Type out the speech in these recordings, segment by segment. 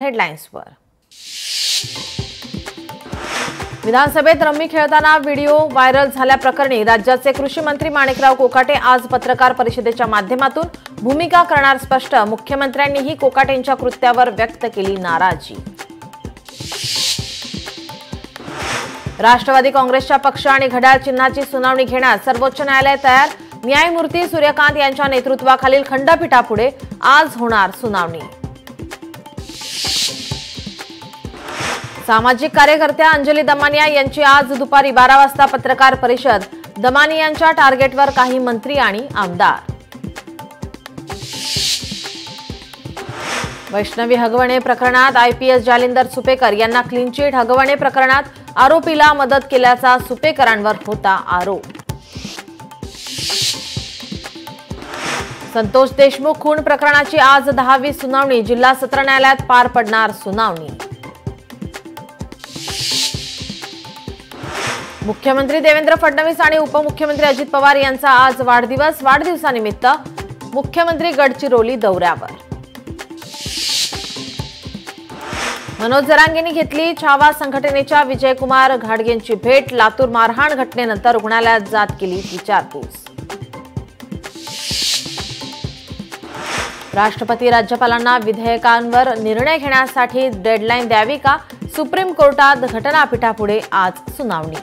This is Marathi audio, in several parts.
हेडलाइन्सवर विधानसभेत रम्मी खेळताना व्हिडिओ व्हायरल झाल्याप्रकरणी राज्याचे कृषी मंत्री माणिकराव कोकाटे आज पत्रकार परिषदेच्या माध्यमातून भूमिका करणार स्पष्ट। मुख्यमंत्र्यांनीही कोकाटेंच्या कृत्यावर व्यक्त केली नाराजी। राष्ट्रवादी काँग्रेसच्या पक्ष आणि घड्याळ चिन्हाची सुनावणी घेण्यास सर्वोच्च न्यायालय तयार। न्यायमूर्ती सूर्यकांत यांच्या नेतृत्वाखालील खंडपीठापुढे आज होणार सुनावणी। सामाजिक कार्यकर्त्या अंजली दमानिया यांची आज दुपारी 12 वाजता पत्रकार परिषद। दमानियांच्या टार्गेटवर काही मंत्री आणि आमदार। वैष्णवी हगवणे प्रकरणात आयपीएस जालिंदर सुपेकर यांना क्लीन चिट। हगवणे प्रकरणात आरोपीला मदत केल्याचा सुपेकरांवर होता आरोप। संतोष देशमुख खून प्रकरणाची आज 10वी सुनावणी। जिल्हा सत्र न्यायालयात पार पडणार सुनावणी। मुख्यमंत्री देवेंद्र फडणवीस आणि उपमुख्यमंत्री अजित पवार यांचा आज वाढदिवस। वाढदिवसानिमित्त मुख्यमंत्री गडचिरोली दौऱ्यावर। मनोज जरांगेंनी घेतली छावा संघटनेच्या विजयकुमार घाडगेंची भेट। लातूर मारहाण घटनेनंतर रुग्णालयात जात केली विचारपूस। राष्ट्रपती राज्यपालांना विधेयकांवर निर्णय घेण्यासाठी डेडलाईन द्यावी का? सुप्रीम कोर्टात घटनापीठापुढे आज सुनावणी।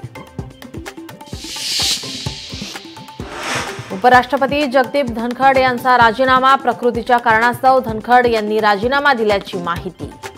उपराष्ट्रपती जगदीप धनखड यांचा राजीनामा। प्रकृतीच्या कारणास्तव धनखड यांनी राजीनामा दिल्याची माहिती।